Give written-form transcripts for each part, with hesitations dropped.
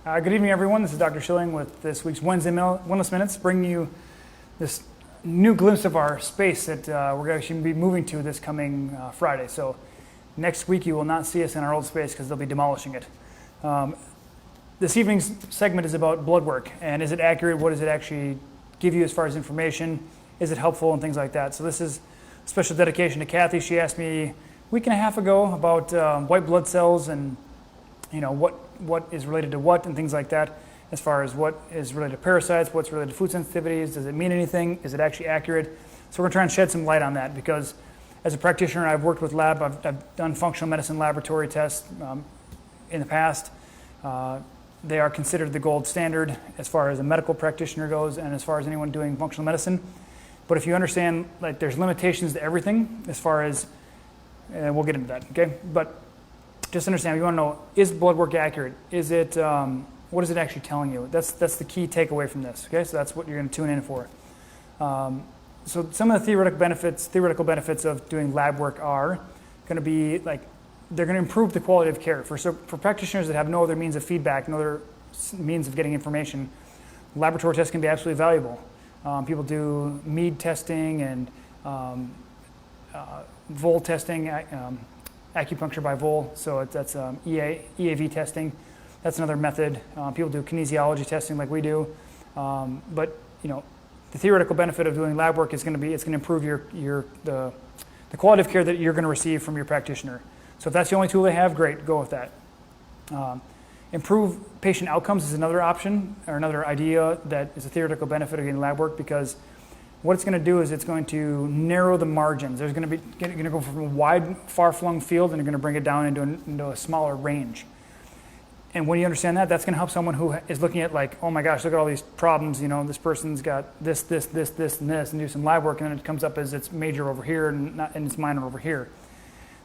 Good evening, everyone. This is Dr. Schilling with this week's Wednesday Wellness Minutes, bringing you this new glimpse of our space that we're going to be moving to this coming Friday. So next week you will not see us in our old space because they'll be demolishing it. This evening's segment is about blood work, and is it accurate? What does it actually give you as far as information? Is it helpful and things like that? So this is a special dedication to Kathy. She asked me a week and a half ago about white blood cells and what is related to what and things like that, as far as what is related to parasites, what's related to food sensitivities, does it mean anything, is it actually accurate? So we're going to try and shed some light on that because as a practitioner, I've worked with I've done functional medicine laboratory tests in the past. They are considered the gold standard as far as a medical practitioner goes and as far as anyone doing functional medicine. But if you understand, like, there's limitations to everything as far as, we'll get into that, okay? But just understand, you want to know, is blood work accurate? Is it, what is it actually telling you? That's the key takeaway from this, okay? So that's what you're going to tune in for. So some of the theoretical benefits of doing lab work are going to be, like, they're going to improve the quality of care. For practitioners that have no other means of feedback, no other means of getting information, laboratory tests can be absolutely valuable. People do Mead testing and Vol testing, acupuncture by Vol, so that's EAV testing. That's another method. People do kinesiology testing like we do. But the theoretical benefit of doing lab work is going to be, it's going to improve the quality of care that you're going to receive from your practitioner. So if that's the only tool they have, great, go with that. Improve patient outcomes is another option or another idea that is a theoretical benefit of getting lab work, because what it's going to do is it's going to narrow the margins. There's going to go from a wide, far-flung field, and you're going to bring it down into a smaller range. And when you understand that, that's going to help someone who is looking at, like, oh my gosh, look at all these problems. This person's got this, and this, and do some lab work, and then it comes up as it's major over here and it's minor over here.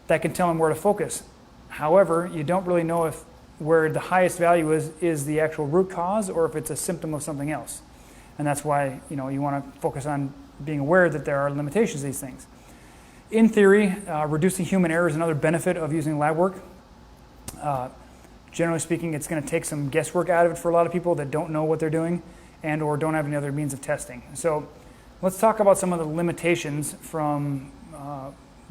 That can tell them where to focus. However, you don't really know if where the highest value is the actual root cause or if it's a symptom of something else. And that's why you want to focus on being aware that there are limitations to these things. In theory, reducing human error is another benefit of using lab work. Generally speaking, it's going to take some guesswork out of it for a lot of people that don't know what they're doing and or don't have any other means of testing. So let's talk about some of the limitations from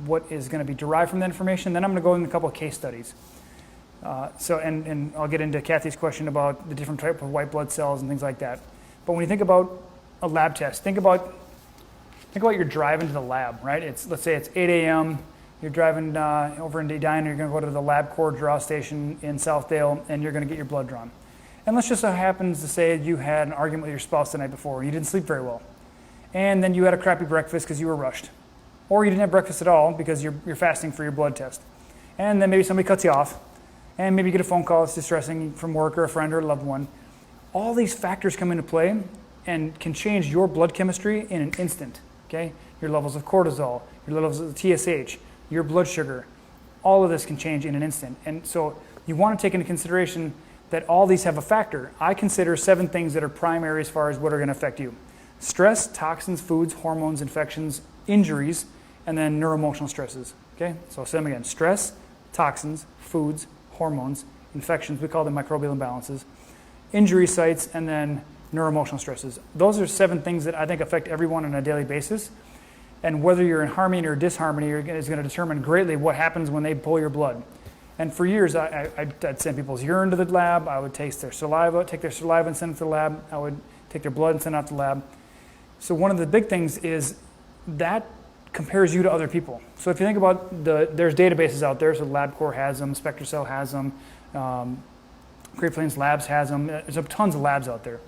what is going to be derived from that information. Then I'm going to go into a couple of case studies. And I'll get into Kathy's question about the different type of white blood cells and things like that. But when you think about a lab test, think about your drive into the lab, right? Let's say it's 8 a.m., you're driving over into Edina, you're going to go to the LabCorp draw station in Southdale, and you're going to get your blood drawn. And let's just so happens to say you had an argument with your spouse the night before, and you didn't sleep very well. And then you had a crappy breakfast because you were rushed. Or you didn't have breakfast at all because you're fasting for your blood test. And then maybe somebody cuts you off, and maybe you get a phone call that's distressing from work or a friend or a loved one. All these factors come into play and can change your blood chemistry in an instant, okay? Your levels of cortisol, your levels of TSH, your blood sugar, all of this can change in an instant. And so you want to take into consideration that all these have a factor. I consider 7 things that are primary as far as what are going to affect you. Stress, toxins, foods, hormones, infections, injuries, and then neuroemotional stresses, okay? So I'll say them again. Stress, toxins, foods, hormones, infections, we call them microbial imbalances, injury sites, and then neuroemotional stresses. Those are 7 things that I think affect everyone on a daily basis. And whether you're in harmony or disharmony is going to determine greatly what happens when they pull your blood. And for years, I'd send people's urine to the lab. I would take their saliva and send it to the lab. I would take their blood and send it out to the lab. So one of the big things is that compares you to other people. So if you think about there's databases out there. So LabCorp has them, SpectraCell has them, Great Plains Labs has them. There's tons of labs out there.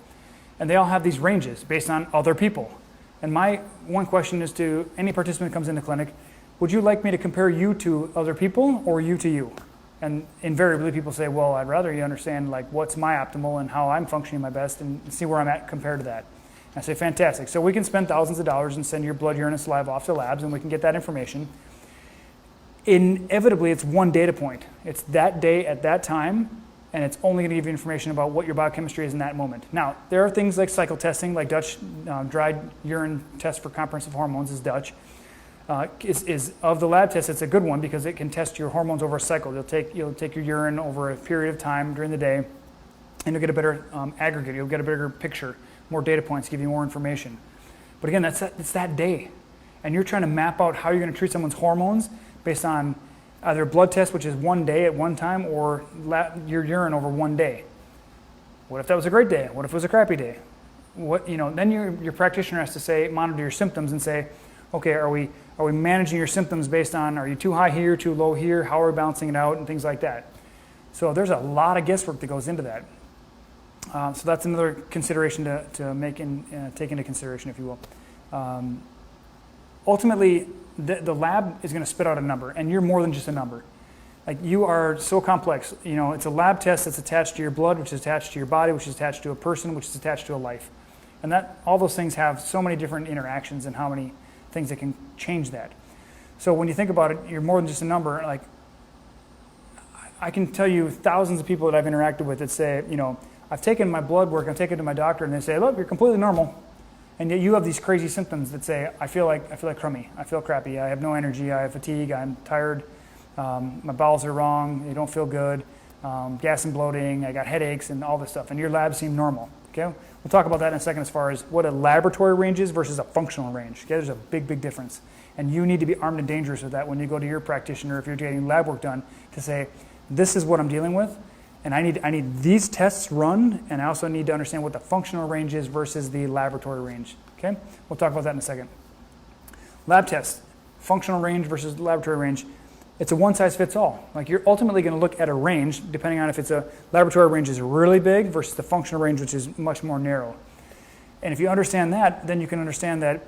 And they all have these ranges based on other people. And my one question is to any participant that comes into clinic, would you like me to compare you to other people or you to you? And invariably people say, well, I'd rather you understand, like, what's my optimal and how I'm functioning my best and see where I'm at compared to that. And I say, fantastic. So we can spend thousands of dollars and send your blood, urine, and saliva off to labs, and we can get that information. Inevitably, it's one data point. It's that day at that time, and it's only going to give you information about what your biochemistry is in that moment. Now, there are things like cycle testing, like Dutch dried urine test for comprehensive hormones is Dutch. Is of the lab tests, it's a good one because it can test your hormones over a cycle. You'll take your urine over a period of time during the day, and you'll get a better aggregate. You'll get a bigger picture, more data points, give you more information. But again, it's that day. And you're trying to map out how you're going to treat someone's hormones based on either a blood test, which is one day at one time, or your urine over one day. What if that was a great day? What if it was a crappy day? Then your practitioner has to monitor your symptoms and say, okay, are we managing your symptoms based on, are you too high here, too low here, how are we balancing it out, and things like that. So there's a lot of guesswork that goes into that. So that's another consideration to take into consideration, if you will. Ultimately, the lab is going to spit out a number, and you're more than just a number. Like, you are so complex. It's a lab test that's attached to your blood, which is attached to your body, which is attached to a person, which is attached to a life. And all those things have so many different interactions and how many things that can change that. So when you think about it, you're more than just a number. Like, I can tell you thousands of people that I've interacted with that say, I've taken my blood work, I've taken it to my doctor, and they say, look, you're completely normal. And yet you have these crazy symptoms that say, I feel like crummy, I feel crappy, I have no energy, I have fatigue, I'm tired, my bowels are wrong, they don't feel good, gas and bloating, I got headaches and all this stuff, and your labs seem normal. Okay, we'll talk about that in a second as far as what a laboratory range is versus a functional range. Okay, there's a big difference, and you need to be armed and dangerous with that when you go to your practitioner if you're getting lab work done to say, this is what I'm dealing with. And I need these tests run, and I also need to understand what the functional range is versus the laboratory range. Okay, we'll talk about that in a second. Lab tests, functional range versus laboratory range. It's a one-size-fits-all. Like, you're ultimately going to look at a range depending on if it's a laboratory range is really big versus the functional range, which is much more narrow. And if you understand that, then you can understand that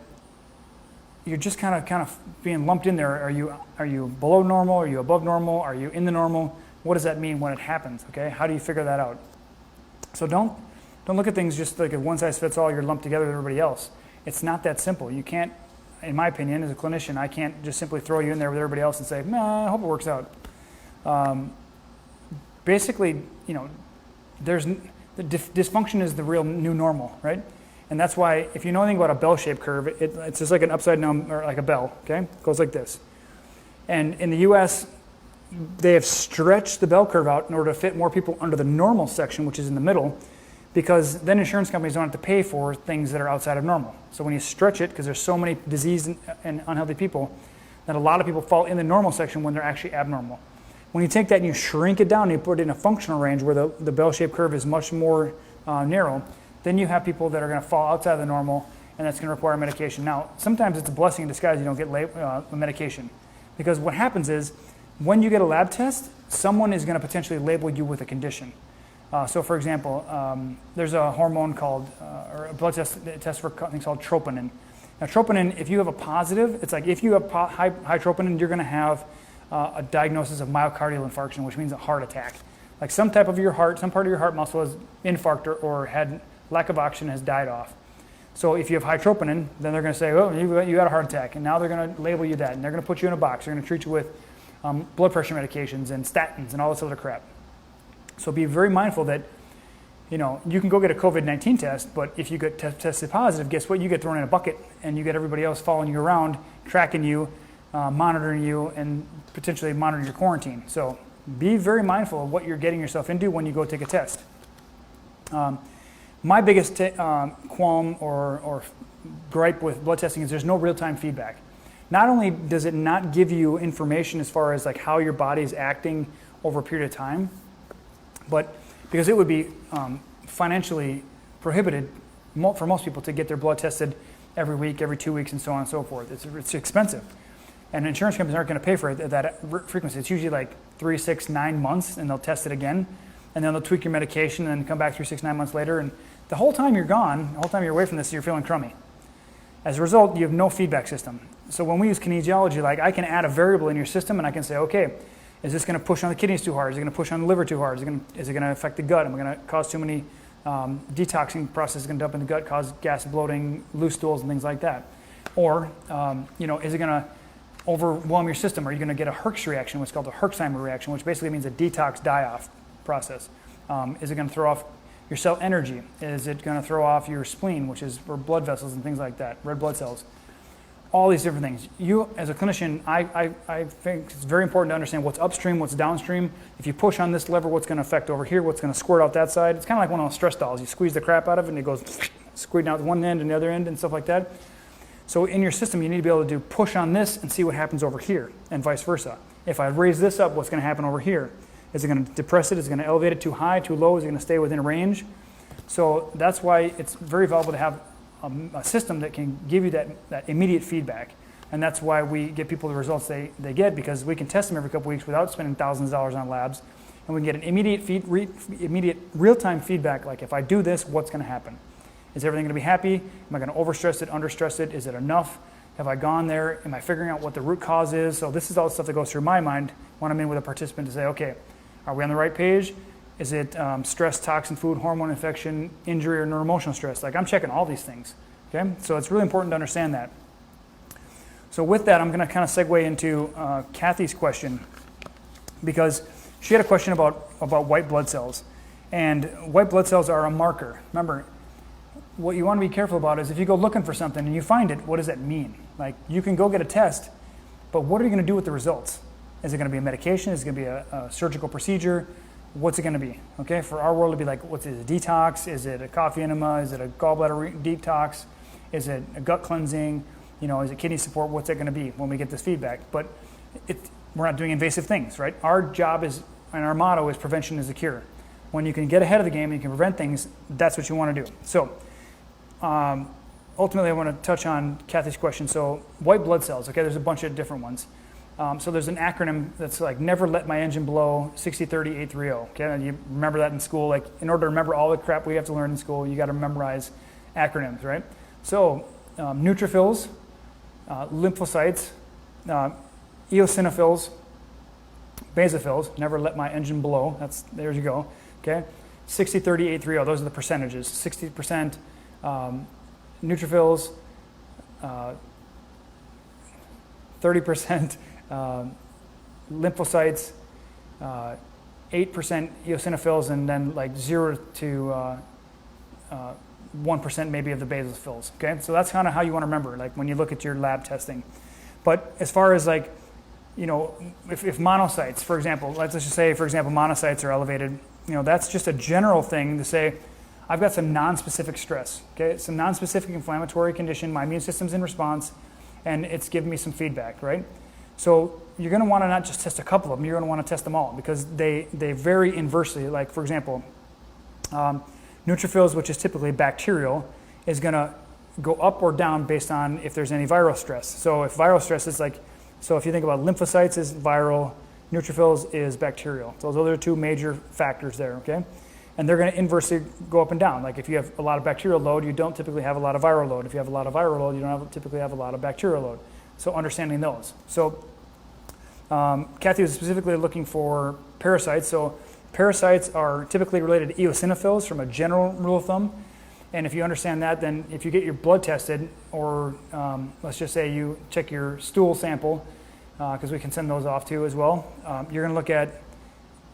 you're just kind of being lumped in there. Are you below normal? Are you above normal? Are you in the normal? What does that mean when it happens? Okay, how do you figure that out? So don't look at things just like a one-size-fits-all. You're lumped together with everybody else. It's not that simple. You can't, in my opinion, as a clinician, I can't just simply throw you in there with everybody else and say, nah, I hope it works out. Basically, dysfunction is the real new normal, right? And that's why, if you know anything about a bell-shaped curve, it's just like an upside down, or like a bell. Okay, it goes like this. And in the U.S., they have stretched the bell curve out in order to fit more people under the normal section, which is in the middle, because then insurance companies don't have to pay for things that are outside of normal. So when you stretch it, because there's so many diseased and unhealthy people, that a lot of people fall in the normal section when they're actually abnormal. When you take that and you shrink it down and you put it in a functional range where the bell-shaped curve is much more narrow, then you have people that are going to fall outside of the normal, and that's going to require medication. Now, sometimes it's a blessing in disguise you don't get medication, because what happens is, when you get a lab test, someone is going to potentially label you with a condition. So, for example, there's a hormone called, or a blood test for something called troponin. Now, troponin, if you have a positive, it's like if you have high troponin, you're going to have a diagnosis of myocardial infarction, which means a heart attack. Like some part of your heart muscle has infarct or had lack of oxygen, has died off. So if you have high troponin, then they're going to say, oh, you got a heart attack, and now they're going to label you that, and they're going to put you in a box. They're going to treat you with blood pressure medications and statins and all this other crap. So be very mindful that, you can go get a COVID-19 test, but if you get tested positive, guess what? You get thrown in a bucket, and you get everybody else following you around, tracking you, monitoring you, and potentially monitoring your quarantine. So be very mindful of what you're getting yourself into when you go take a test. My biggest qualm or gripe with blood testing is there's no real-time feedback. Not only does it not give you information as far as like how your body is acting over a period of time, but because it would be financially prohibited for most people to get their blood tested every week, every 2 weeks, and so on and so forth. It's expensive. And insurance companies aren't going to pay for it at that frequency. It's usually like 3, 6, 9 months, and they'll test it again. And then they'll tweak your medication and then come back 3, 6, 9 months later. And the whole time you're gone, the whole time you're away from this, you're feeling crummy. As a result, you have no feedback system. So when we use kinesiology, like I can add a variable in your system and I can say, okay, is this going to push on the kidneys too hard? Is it going to push on the liver too hard? Is it going to affect the gut? Am I going to cause too many detoxing processes going to dump in the gut, cause gas bloating, loose stools, and things like that? Or, is it going to overwhelm your system? Are you going to get a Herx reaction, what's called a Herxheimer reaction, which basically means a detox die-off process? Is it going to throw off your cell energy? Is it going to throw off your spleen, which is for blood vessels and things like that, red blood cells? all these different things. You, as a clinician, I think it's very important to understand what's upstream, what's downstream. If you push on this lever, what's going to affect over here, what's going to squirt out that side. It's kind of like one of those stress dolls. You squeeze the crap out of it, and it goes squirting out one end and the other end and stuff like that. So in your system, you need to be able to do push on this and see what happens over here, and vice versa. If I raise this up, what's going to happen over here? Is it going to depress it? Is it going to elevate it too high, too low? Is it going to stay within range? So that's why it's very valuable to have a system that can give you that immediate feedback. And that's why we get people the results they get, because we can test them every couple weeks without spending thousands of dollars on labs. And we can get an immediate real-time feedback, like if I do this, what's going to happen? Is everything going to be happy? Am I going to overstress it, understress it? Is it enough? Have I gone there? Am I figuring out what the root cause is? So this is all the stuff that goes through my mind when I'm in with a participant to say, okay, are we on the right page? Is it stress, toxin, food, hormone infection, injury, or neuroemotional stress? Like, I'm checking all these things, okay? So it's really important to understand that. So with that, I'm going to kind of segue into Kathy's question, because she had a question about white blood cells. And white blood cells are a marker. Remember, what you want to be careful about is if you go looking for something and you find it, what does that mean? Like, you can go get a test, but what are you going to do with the results? Is it going to be a medication? Is it going to be a surgical procedure? What's it going to be? Okay, for our world, it'd be like, what's it, a detox? Is it a coffee enema? Is it a gallbladder detox? Is it a gut cleansing? Is it kidney support? What's it going to be when we get this feedback? But we're not doing invasive things, right? Our job is, and our motto is, prevention is the cure. When you can get ahead of the game and you can prevent things, that's what you want to do. So ultimately, I want to touch on Kathy's question. So white blood cells, okay, there's a bunch of different ones. So there's an acronym that's like, never let my engine blow, 60-30-830, okay? And you remember that in school. Like, in order to remember all the crap we have to learn in school, you got to memorize acronyms, right? So neutrophils, lymphocytes, eosinophils, basophils, never let my engine blow. There you go, okay? 60-30-830, those are the percentages. 60% neutrophils, 30% lymphocytes, 8% eosinophils, and then like 0 to 1% maybe of the basophils. Okay, so that's kind of how you want to remember, like when you look at your lab testing. But as far as like, if monocytes, for example, let's just say, for example, monocytes are elevated, that's just a general thing to say, I've got some non-specific stress, okay? Some non-specific inflammatory condition, my immune system's in response, and it's giving me some feedback, right? So you're going to want to not just test a couple of them, you're going to want to test them all, because they vary inversely. Like, for example, neutrophils, which is typically bacterial, is going to go up or down based on if there's any viral stress. So if viral stress is like, so if you think about lymphocytes is viral, neutrophils is bacterial. So those are the two major factors there, okay? And they're going to inversely go up and down. Like, if you have a lot of bacterial load, you don't typically have a lot of viral load. If you have a lot of viral load, you don't typically have a lot of bacterial load. So understanding those. So Kathy was specifically looking for parasites. So parasites are typically related to eosinophils from a general rule of thumb. And if you understand that, then if you get your blood tested, or let's just say you check your stool sample, because we can send those off too as well, you're going to look at,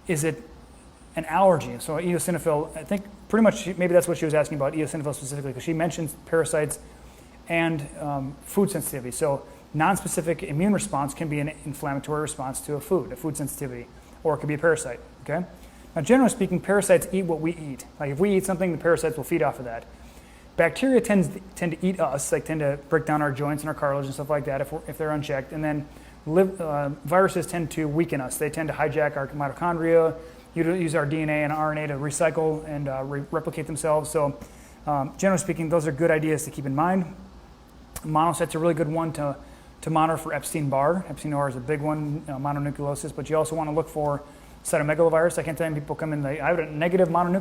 is it an allergy? So eosinophil, I think pretty much maybe that's what she was asking about, eosinophil specifically, because she mentions parasites and food sensitivity. So non-specific immune response can be an inflammatory response to a food sensitivity, or it could be a parasite, okay? Now, generally speaking, parasites eat what we eat. Like, if we eat something, the parasites will feed off of that. Bacteria tend to eat us, like tend to break down our joints and our cartilage and stuff like that if they're unchecked. And then viruses tend to weaken us. They tend to hijack our mitochondria, use our DNA and RNA to recycle and replicate themselves. So generally speaking, those are good ideas to keep in mind. Monocytes are a really good one to monitor for Epstein-Barr. Epstein-Barr is a big one, mononucleosis, but you also want to look for cytomegalovirus. I can't tell you, people come in, I had a negative mono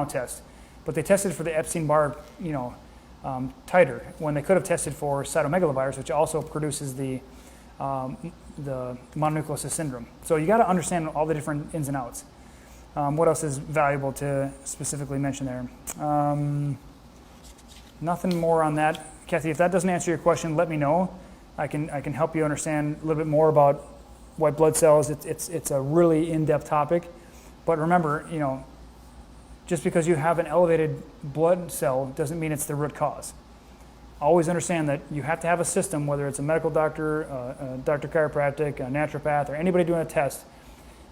test, but they tested for the Epstein-Barr, titer, when they could have tested for cytomegalovirus, which also produces the mononucleosis syndrome. So you got to understand all the different ins and outs. What else is valuable to specifically mention there? Nothing more on that. Kathy, if that doesn't answer your question, let me know. I can help you understand a little bit more about white blood cells. It's a really in-depth topic. But remember, just because you have an elevated blood cell doesn't mean it's the root cause. always understand that you have to have a system, whether it's a medical doctor, a doctor chiropractic, a naturopath, or anybody doing a test.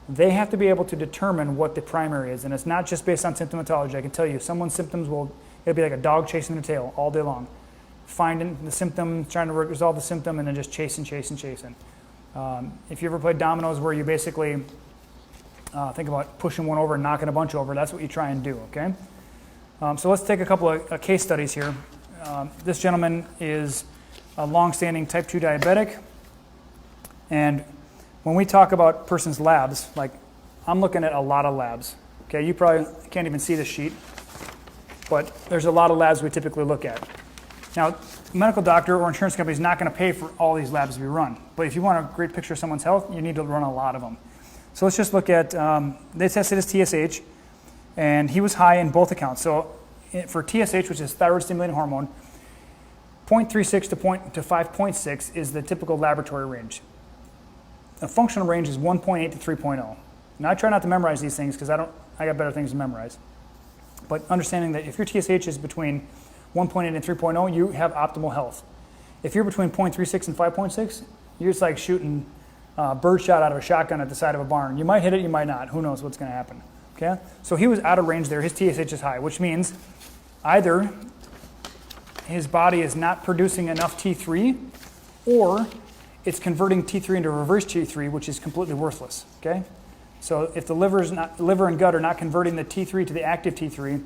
They have to be able to determine what the primary is, and it's not just based on symptomatology. I can tell you, someone's symptoms it'll be like a dog chasing their tail all day long, finding the symptom, trying to resolve the symptom, and then just chasing. If you ever played dominoes where you basically think about pushing one over and knocking a bunch over, that's what you try and do, okay? So let's take a couple of case studies here. This gentleman is a long-standing type 2 diabetic, and when we talk about person's labs, like I'm looking at a lot of labs, okay? You probably can't even see this sheet, but there's a lot of labs we typically look at. Now, a medical doctor or insurance company is not going to pay for all these labs to be run, but if you want a great picture of someone's health, you need to run a lot of them. So let's just look at, they tested his TSH, and he was high in both accounts. So for TSH, which is thyroid stimulating hormone, 0.36 to 5.6 is the typical laboratory range. The functional range is 1.8 to 3.0. Now I try not to memorize these things because I got better things to memorize. But understanding that if your TSH is between 1.8 and 3.0, you have optimal health. If you're between 0.36 and 5.6, you're just like shooting bird shot out of a shotgun at the side of a barn. You might hit it, you might not. Who knows what's going to happen? Okay? So he was out of range there. His TSH is high, which means either his body is not producing enough T3, or it's converting T3 into reverse T3, which is completely worthless. Okay? So if the liver and gut are not converting the T3 to the active T3,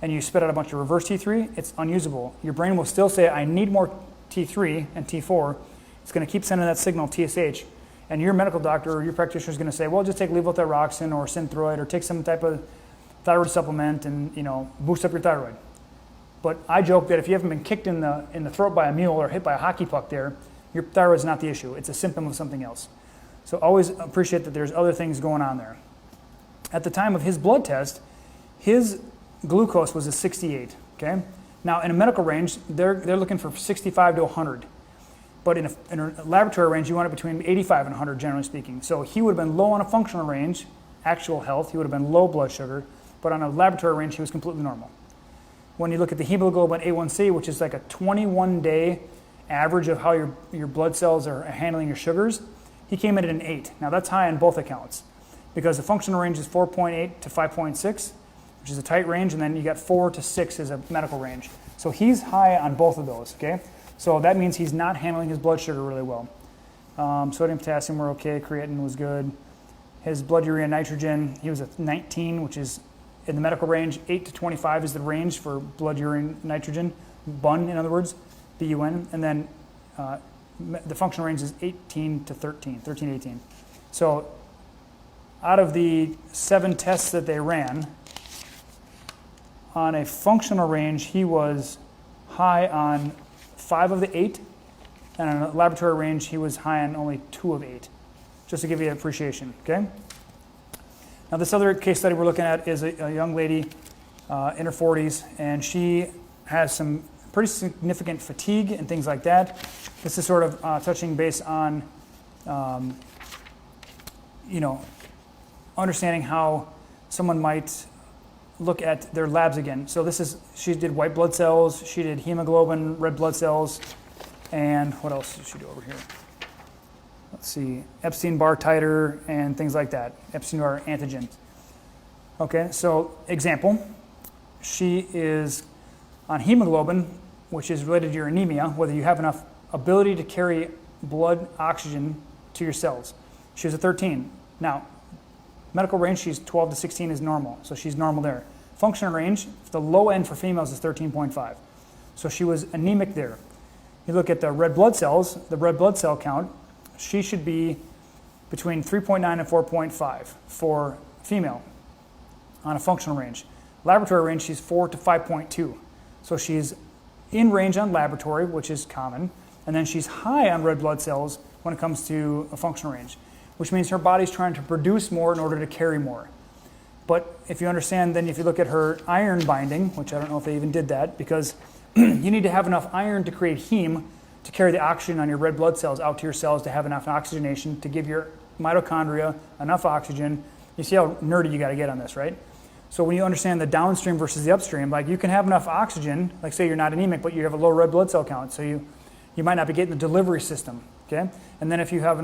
and you spit out a bunch of reverse T3, it's unusable. Your brain will still say, I need more T3 and T4. It's going to keep sending that signal, TSH. And your medical doctor or your practitioner is going to say, well, just take levothyroxine or Synthroid or take some type of thyroid supplement and boost up your thyroid. But I joke that if you haven't been kicked in the throat by a mule or hit by a hockey puck there, your thyroid is not the issue. It's a symptom of something else. So always appreciate that there's other things going on there. At the time of his blood test, his glucose was a 68. Okay. Now in a medical range, they're looking for 65 to 100. But in a laboratory range, you want it between 85 and 100, generally speaking. So he would have been low on a functional range, actual health. He would have been low blood sugar. But on a laboratory range, he was completely normal. When you look at the hemoglobin A1C, which is like a 21-day average of how your blood cells are handling your sugars, he came in at an 8. Now that's high on both accounts because the functional range is 4.8 to 5.6, which is a tight range, and then you got 4 to 6 as a medical range. So he's high on both of those, okay? So that means he's not handling his blood sugar really well. Sodium, potassium were okay, creatinine was good. His blood urea nitrogen, he was at 19, which is in the medical range. 8 to 25 is the range for blood urea nitrogen, BUN in other words, BUN, and then the functional range is 18 to 13, 18. So out of the 7 tests that they ran, on a functional range, he was high on 5 of the 8, and on a laboratory range, he was high on only 2 of 8, just to give you an appreciation, okay? Now this other case study we're looking at is a young lady in her 40s, and she has some pretty significant fatigue and things like that. This is sort of touching base on, understanding how someone might look at their labs again. So she did white blood cells, she did hemoglobin, red blood cells, and what else did she do over here? Let's see, Epstein-Barr titer and things like that, Epstein-Barr antigen. Okay, so example, she is on hemoglobin, which is related to your anemia, whether you have enough ability to carry blood oxygen to your cells. She was a 13. Now, medical range, she's 12 to 16 is normal, so she's normal there. Functional range, the low end for females is 13.5. So she was anemic there. You look at the red blood cells, the red blood cell count, she should be between 3.9 and 4.5 for female on a functional range. Laboratory range, she's 4 to 5.2. So she's in range on laboratory, which is common, and then she's high on red blood cells when it comes to a functional range, which means her body's trying to produce more in order to carry more. But if you understand, then if you look at her iron binding, which I don't know if they even did that, because you need to have enough iron to create heme to carry the oxygen on your red blood cells out to your cells to have enough oxygenation to give your mitochondria enough oxygen. You see how nerdy you got to get on this, right? So when you understand the downstream versus the upstream, like you can have enough oxygen, like say you're not anemic, but you have a low red blood cell count, so you might not be getting the delivery system, okay? And then if you have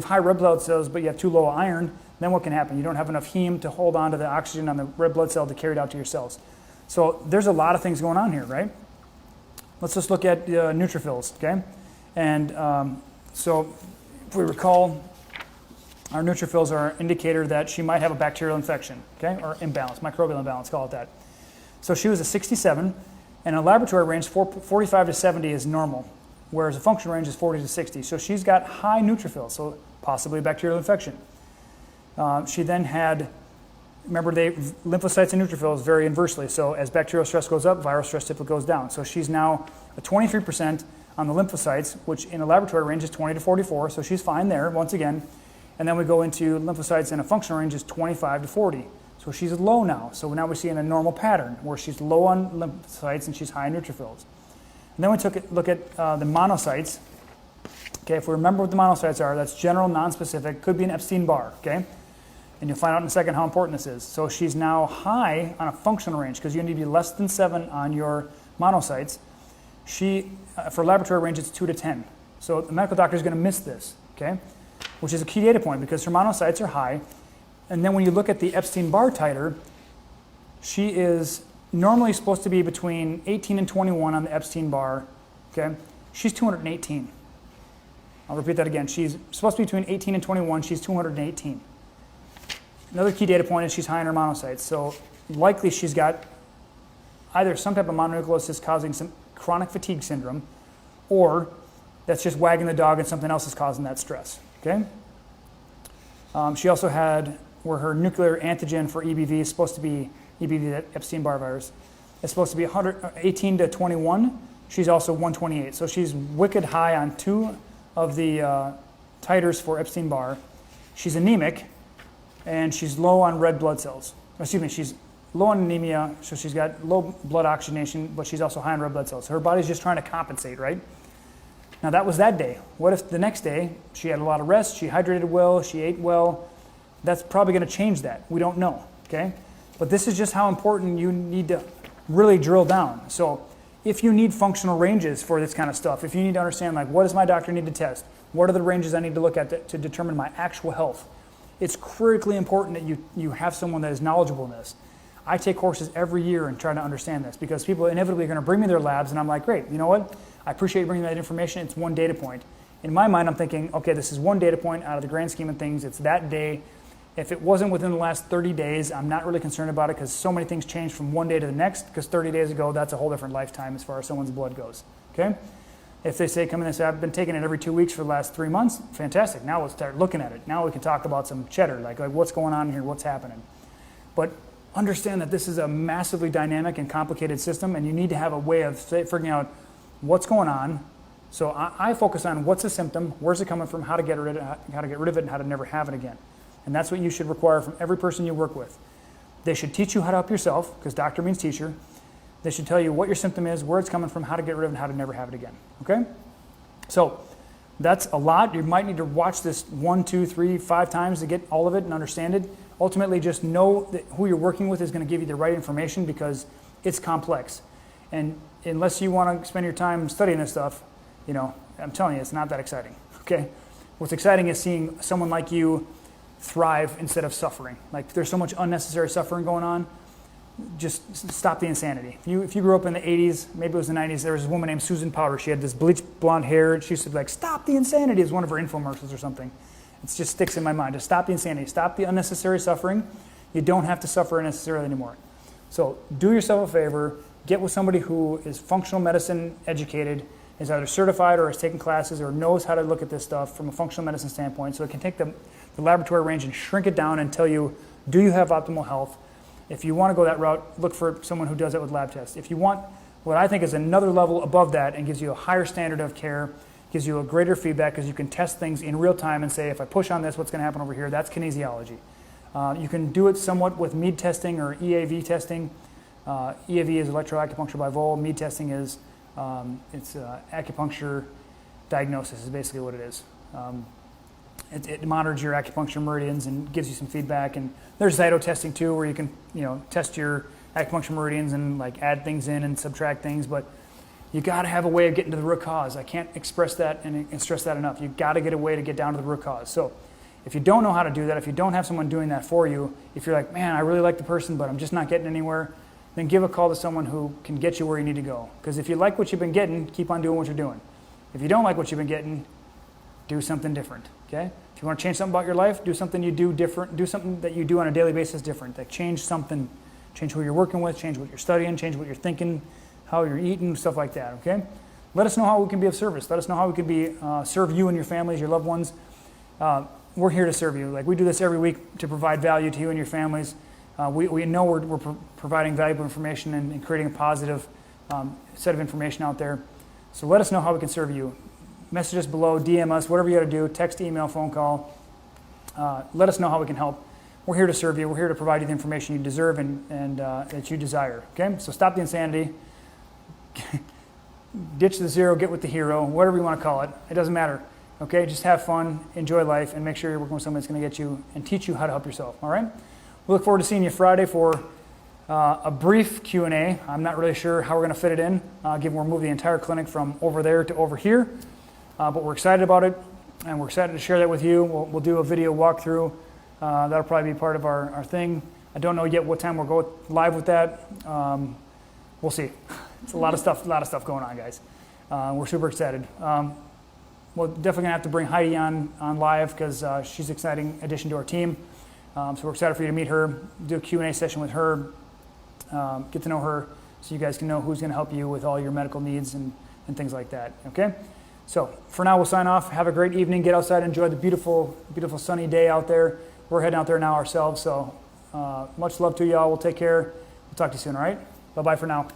high red blood cells, but you have too low iron, then what can happen? You don't have enough heme to hold on to the oxygen on the red blood cell to carry it out to your cells. So there's a lot of things going on here, right? Let's just look at neutrophils, okay? And so if we recall, our neutrophils are an indicator that she might have a bacterial infection, okay? Or imbalance, microbial imbalance, call it that. So she was a 67, and a laboratory range 45 to 70 is normal, whereas a functional range is 40 to 60. So she's got high neutrophils, so possibly a bacterial infection. She then had, remember, lymphocytes and neutrophils vary inversely. So as bacterial stress goes up, viral stress typically goes down. So she's now a 23% on the lymphocytes, which in a laboratory range is 20 to 44. So she's fine there, once again. And then we go into lymphocytes in a functional range is 25 to 40. So she's low now. So now we see in a normal pattern where she's low on lymphocytes and she's high in neutrophils. And then we look at the monocytes. Okay, if we remember what the monocytes are, that's general, non-specific, could be an Epstein-Barr, okay? And you'll find out in a second how important this is. So she's now high on a functional range because you need to be less than 7 on your monocytes. For laboratory range, it's 2 to 10. So the medical doctor is going to miss this, okay? Which is a key data point because her monocytes are high. And then when you look at the Epstein-Barr titer, she is normally supposed to be between 18 and 21 on the Epstein-Barr, okay? She's 218. I'll repeat that again. She's supposed to be between 18 and 21. She's 218. Another key data point is she's high in her monocytes. So likely she's got either some type of mononucleosis causing some chronic fatigue syndrome, or that's just wagging the dog and something else is causing that stress, okay? She also had where her nuclear antigen for EBV is supposed to be, EBV, that Epstein-Barr virus, is supposed to be 18 to 21. She's also 128. So she's wicked high on 2 of the titers for Epstein-Barr. She's anemic, and she's low on red blood cells. Excuse me, she's low on anemia, so she's got low blood oxygenation, but she's also high on red blood cells. So her body's just trying to compensate, right? Now that was that day. What if the next day she had a lot of rest, she hydrated well, she ate well? That's probably going to change that. We don't know, okay? But this is just how important you need to really drill down. So if you need functional ranges for this kind of stuff, if you need to understand, like, what does my doctor need to test? What are the ranges I need to look at to determine my actual health? It's critically important that you have someone that is knowledgeable in this. I take courses every year and try to understand this because people inevitably are going to bring me their labs, and I'm like, great, you know what? I appreciate you bringing that information. It's one data point. In my mind, I'm thinking, okay, this is one data point out of the grand scheme of things. It's that day. If it wasn't within the last 30 days, I'm not really concerned about it because so many things change from one day to the next, because 30 days ago, that's a whole different lifetime as far as someone's blood goes, okay? If they come in and say, I've been taking it every 2 weeks for the last 3 months, fantastic. Now let's start looking at it. Now we can talk about some cheddar, like what's going on here, what's happening. But understand that this is a massively dynamic and complicated system, and you need to have a way of figuring out what's going on. So I focus on what's the symptom, where's it coming from, how to get rid of it, and how to never have it again. And that's what you should require from every person you work with. They should teach you how to help yourself, because doctor means teacher. They should tell you what your symptom is, where it's coming from, how to get rid of it, and how to never have it again, okay? So that's a lot. You might need to watch this 1, 2, 3, 5 times to get all of it and understand it. Ultimately, just know that who you're working with is going to give you the right information because it's complex. And unless you want to spend your time studying this stuff, you know, I'm telling you, it's not that exciting, okay? What's exciting is seeing someone like you thrive instead of suffering. Like, there's so much unnecessary suffering going on. Just stop the insanity. If you grew up in the 80s, maybe it was the 90s, there was a woman named Susan Powter. She had this bleached blonde hair, and she used to be like, stop the insanity. It was one of her infomercials or something. It just sticks in my mind. Just stop the insanity. Stop the unnecessary suffering. You don't have to suffer unnecessarily anymore. So do yourself a favor. Get with somebody who is functional medicine educated, is either certified or has taken classes or knows how to look at this stuff from a functional medicine standpoint, so it can take the laboratory range and shrink it down and tell you, do you have optimal health? If you want to go that route, look for someone who does it with lab tests. If you want what I think is another level above that and gives you a higher standard of care, gives you a greater feedback because you can test things in real time and say, if I push on this, what's going to happen over here? That's kinesiology. You can do it somewhat with MEAD testing or EAV testing. EAV is electroacupuncture by Vol. MEAD testing is acupuncture diagnosis is basically what it is. It monitors your acupuncture meridians and gives you some feedback. And there's Zyto testing too, where you can test your acupuncture meridians and like add things in and subtract things. But you got to have a way of getting to the root cause. I can't express that and stress that enough. You got to get a way to get down to the root cause. So if you don't know how to do that, if you don't have someone doing that for you, if you're like, man, I really like the person, but I'm just not getting anywhere, then give a call to someone who can get you where you need to go. Because if you like what you've been getting, keep on doing what you're doing. If you don't like what you've been getting, do something different, okay? If you want to change something about your life, do something you do different. Do something that you do on a daily basis different. Like change something, change who you're working with, change what you're studying, change what you're thinking, how you're eating, stuff like that, okay? Let us know how we can be of service. Let us know how we can serve you and your families, your loved ones. We're here to serve you. Like we do this every week to provide value to you and your families. We know we're providing valuable information and creating a positive set of information out there. So let us know how we can serve you. Message us below, DM us, whatever you got to do, text, email, phone call. Let us know how we can help. We're here to serve you. We're here to provide you the information you deserve and that you desire. Okay? So stop the insanity. Ditch the zero, get with the hero, whatever you want to call it. It doesn't matter. Okay? Just have fun, enjoy life, and make sure you're working with someone that's going to get you and teach you how to help yourself. All right? We look forward to seeing you Friday for a brief Q&A. I'm not really sure how we're going to fit it in, given we're moving the entire clinic from over there to over here. But we're excited about it, and we're excited to share that with you. We'll do a video walkthrough. That'll probably be part of our thing. I don't know yet what time we'll go live with that. We'll see. It's a lot of stuff going on, guys. We're super excited. We're definitely gonna have to bring Heidi on live because she's an exciting addition to our team. So we're excited for you to meet her, do a Q&A session with her, get to know her, so you guys can know who's gonna help you with all your medical needs and things like that. Okay. So for now, we'll sign off. Have a great evening. Get outside, enjoy the beautiful, beautiful sunny day out there. We're heading out there now ourselves. So much love to y'all. We'll take care. We'll talk to you soon. All right. Bye bye for now.